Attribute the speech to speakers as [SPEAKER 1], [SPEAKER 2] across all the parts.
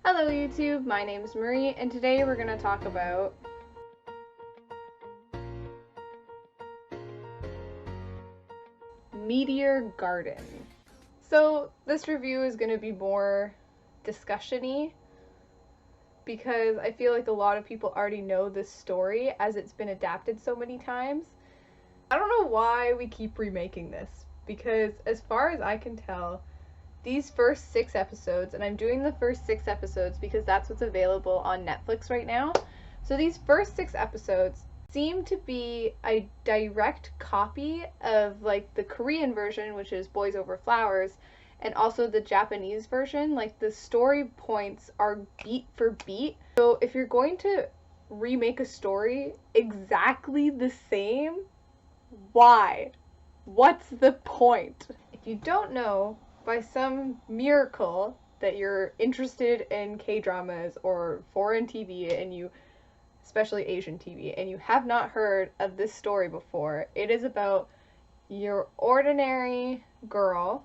[SPEAKER 1] Hello YouTube, my name is Marie, and today we're going to talk about Meteor Garden. So this review is going to be more discussion-y because I feel like a lot of people already know this story as it's been adapted so many times. I don't know why we keep remaking this, because as far as I can tell, these first 6 episodes, and I'm doing the first 6 episodes because that's what's available on Netflix right now. So these first 6 episodes seem to be a direct copy of like the Korean version, which is Boys Over Flowers, and also the Japanese version. Like the story points are beat for beat. So if you're going to remake a story exactly the same, why? What's the point? If you don't know, by some miracle that you're interested in K-dramas or foreign TV, and you, especially Asian TV, and you have not heard of this story before, it is about your ordinary girl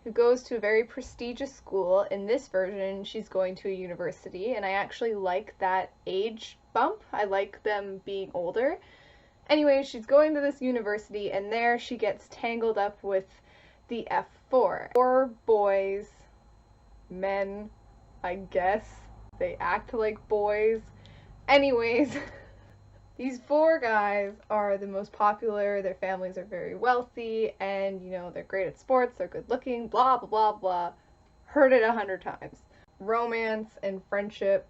[SPEAKER 1] who goes to a very prestigious school. In this version, she's going to a university, and I actually like that age bump. I like them being older. Anyway, she's going to this university, and there she gets tangled up with the F4. 4 boys, men, I guess. They act like boys. Anyways, these 4 guys are the most popular, their families are very wealthy, and you know, they're great at sports, they're good looking, blah blah blah blah. Heard it 100 times. Romance and friendship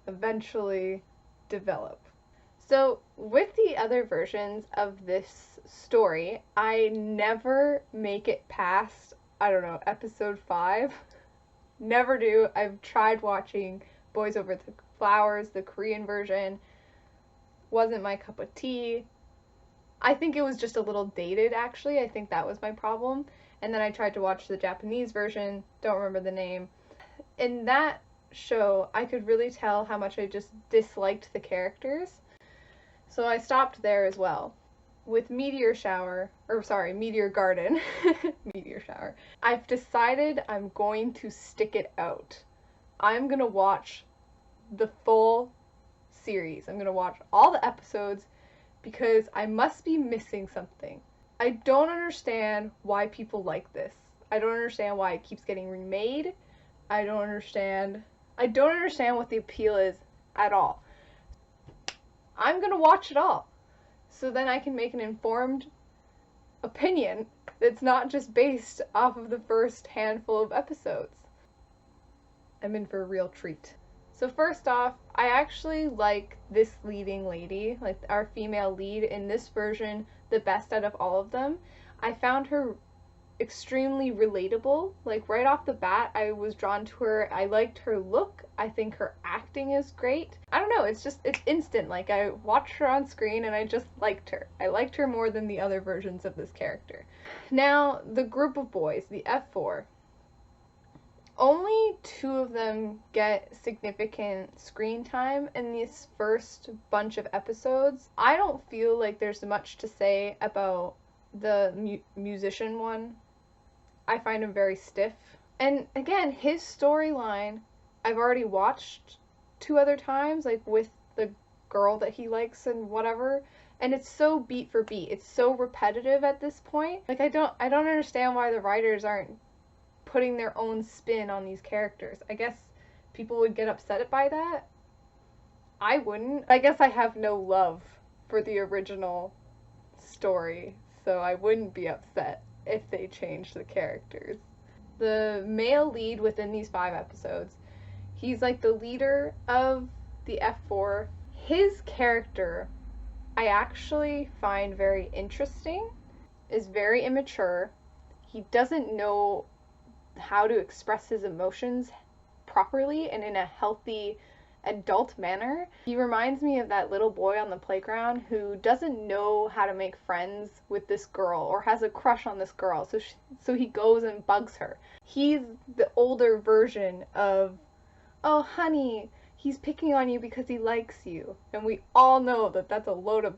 [SPEAKER 1] eventually develop. So with the other versions of this story, I never make it past, I don't know, episode 5. Never do. I've tried watching Boys Over the Flowers, the Korean version. Wasn't my cup of tea. I think it was just a little dated, actually. I think that was my problem. And then I tried to watch the Japanese version. Don't remember the name. In that show, I could really tell how much I just disliked the characters. So I stopped there as well. With Meteor Garden, Meteor Shower, I've decided I'm going to stick it out. I'm gonna watch the full series. I'm gonna watch all the episodes because I must be missing something. I don't understand why people like this. I don't understand why it keeps getting remade. I don't understand what the appeal is at all. I'm gonna watch it all, so then I can make an informed opinion that's not just based off of the first handful of episodes. I'm in for a real treat. So first off, I actually like this leading lady, like our female lead in this version, the best out of all of them. I found her extremely relatable. Like right off the bat, I was drawn to her. I liked her look. I think her acting is great. I don't know, it's instant. Like I watched her on screen and I just liked her. I liked her more than the other versions of this character. Now, the group of boys, the F4, only 2 of them get significant screen time in this first bunch of episodes. I don't feel like there's much to say about the musician one. I find him very stiff. And again, his storyline, I've already watched 2 other times, like with the girl that he likes and whatever, and it's so beat for beat. It's so repetitive at this point. Like I don't understand why the writers aren't putting their own spin on these characters. I guess people would get upset by that. I wouldn't. I guess I have no love for the original story, so I wouldn't be upset if they changed the characters. The male lead within these 5 episodes, he's like the leader of the F4. His character, I actually find very interesting, is very immature. He doesn't know how to express his emotions properly and in a healthy adult manner. He reminds me of that little boy on the playground who doesn't know how to make friends with this girl or has a crush on this girl, so he goes and bugs her. He's the older version of, oh honey, he's picking on you because he likes you, and we all know that that's a load of...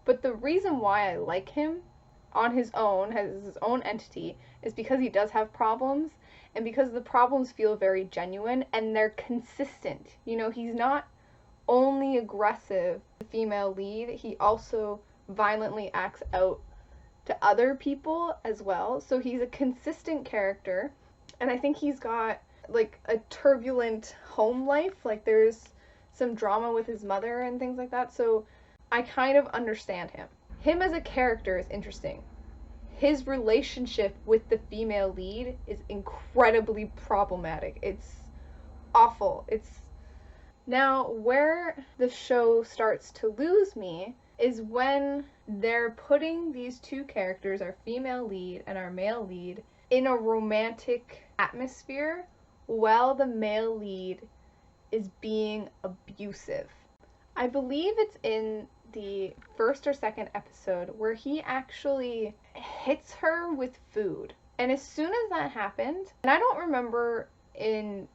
[SPEAKER 1] But the reason why I like him on his own, has his own entity, is because he does have problems, and because the problems feel very genuine and they're consistent. You know, he's not only aggressive, the female lead, he also violently acts out to other people as well. So he's a consistent character, and I think he's got like a turbulent home life. Like there's some drama with his mother and things like that. So I kind of understand him. Him as a character is interesting. His relationship with the female lead is incredibly problematic. It's awful. It's now where the show starts to lose me is when they're putting these two characters, our female lead and our male lead, in a romantic atmosphere while the male lead is being abusive. I believe it's in the first or second episode where he actually hits her with food. And as soon as that happened, and I don't remember in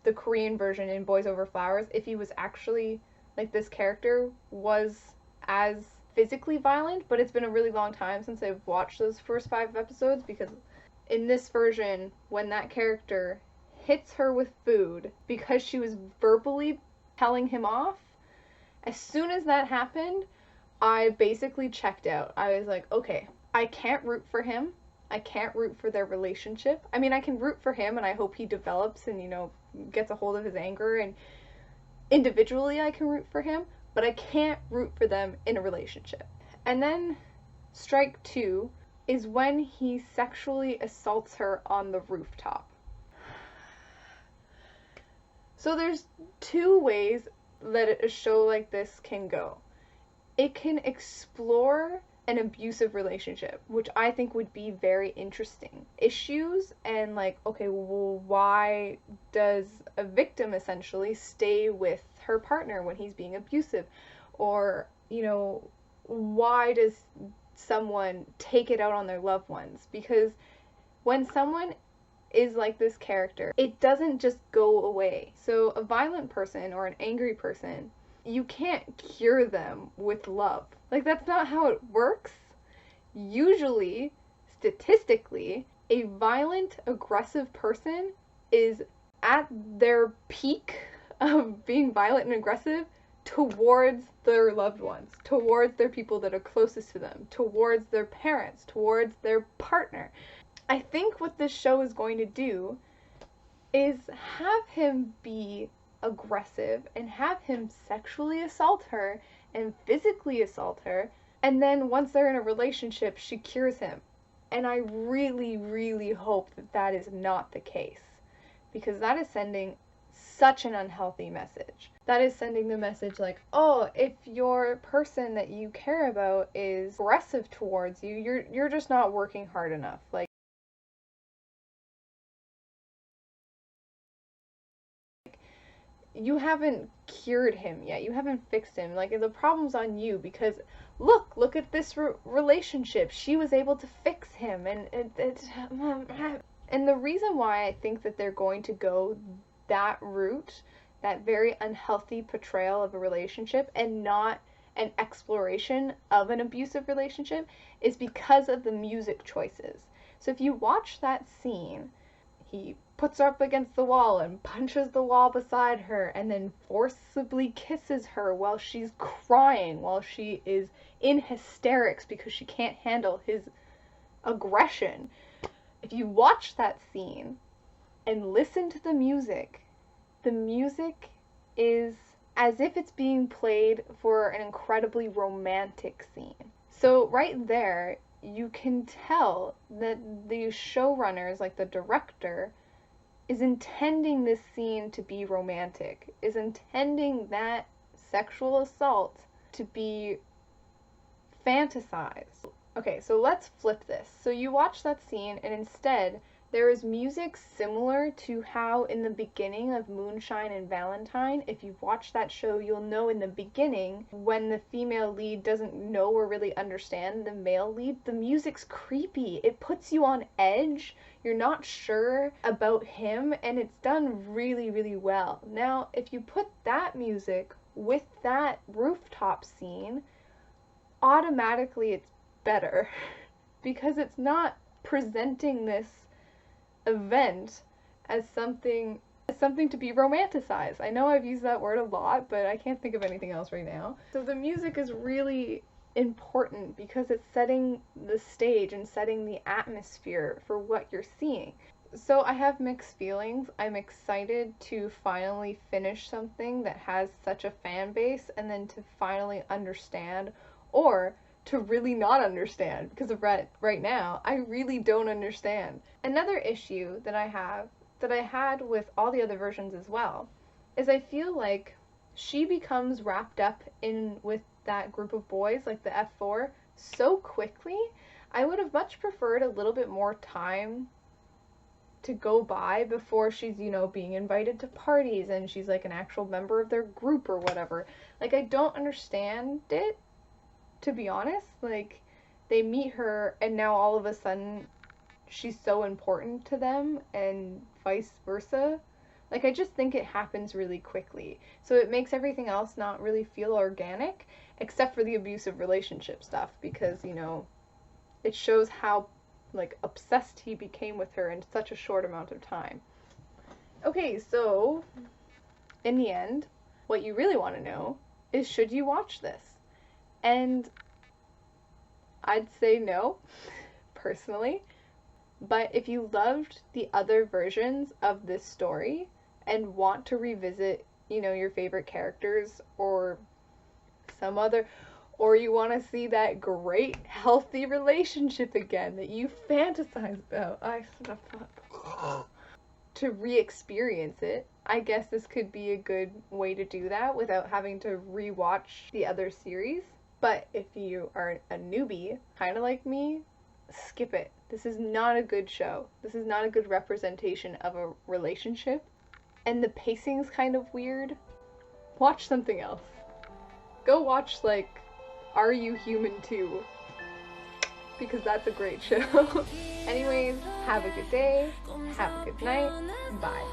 [SPEAKER 1] the Korean version in Boys Over Flowers if he was actually, like, this character was as physically violent, but it's been a really long time since I've watched those first 5 episodes, because in this version, when that character hits her with food because she was verbally telling him off, as soon as that happened, I basically checked out. I was like, okay, I can't root for him. I can't root for their relationship. I mean, I can root for him, and I hope he develops and, you know, gets a hold of his anger, and individually I can root for him, but I can't root for them in a relationship. And then strike 2 is when he sexually assaults her on the rooftop. So there's 2 ways that a show like this can go. It can explore an abusive relationship, which I think would be very interesting. Issues and, like, okay, well, why does a victim essentially stay with her partner when he's being abusive? Or, you know, why does someone take it out on their loved ones? Because when someone is like this character, it doesn't just go away. So a violent person or an angry person, you can't cure them with love. Like, that's not how it works. Usually, statistically, a violent, aggressive person is at their peak of being violent and aggressive towards their loved ones, towards their people that are closest to them, towards their parents, towards their partner. I think what this show is going to do is have him be aggressive and have him sexually assault her and physically assault her, and then once they're in a relationship, she cures him. And I really, really hope that that is not the case, because that is sending such an unhealthy message. That is sending the message like, oh, if your person that you care about is aggressive towards you, you're just not working hard enough. Like, you haven't cured him yet. You haven't fixed him. Like, the problem's on you, because look at this relationship. She was able to fix him, and and the reason why I think that they're going to go that route, that very unhealthy portrayal of a relationship and not an exploration of an abusive relationship, is because of the music choices. So if you watch that scene, he puts her up against the wall and punches the wall beside her and then forcibly kisses her while she's crying, while she is in hysterics because she can't handle his aggression. If you watch that scene and listen to the music is as if it's being played for an incredibly romantic scene. So right there, you can tell that the showrunners, like the director, is intending this scene to be romantic, is intending that sexual assault to be fantasized. Okay, so let's flip this. So you watch that scene, and instead, there is music similar to how in the beginning of Moonshine and Valentine, if you've watched that show, you'll know in the beginning, when the female lead doesn't know or really understand the male lead, the music's creepy. It puts you on edge. You're not sure about him, and it's done really, really well. Now, if you put that music with that rooftop scene, automatically it's better, because it's not presenting this event as something to be romanticized. I know I've used that word a lot, but I can't think of anything else right now. So the music is really important because it's setting the stage and setting the atmosphere for what you're seeing. So I have mixed feelings. I'm excited to finally finish something that has such a fan base and then to finally understand, or to really not understand, because of right now, I really don't understand. Another issue that I have, that I had with all the other versions as well, is I feel like she becomes wrapped up in with that group of boys, like the F4, so quickly. I would have much preferred a little bit more time to go by before she's, you know, being invited to parties and she's like an actual member of their group or whatever. Like, I don't understand it, to be honest. Like, they meet her and now all of a sudden she's so important to them and vice versa. Like, I just think it happens really quickly. So it makes everything else not really feel organic, except for the abusive relationship stuff, because, you know, it shows how, like, obsessed he became with her in such a short amount of time. Okay, so, in the end, what you really want to know is, should you watch this? And I'd say no, personally. But if you loved the other versions of this story and want to revisit, you know, your favorite characters or some other, or you want to see that great, healthy relationship again that you fantasize about, to re-experience it, I guess this could be a good way to do that without having to re-watch the other series. But if you are a newbie, kind of like me, skip it. This is not a good show. This is not a good representation of a relationship. And the pacing's kind of weird. Watch something else. Go watch, like, Are You Human 2? Because that's a great show. Anyways, have a good day. Have a good night. Bye.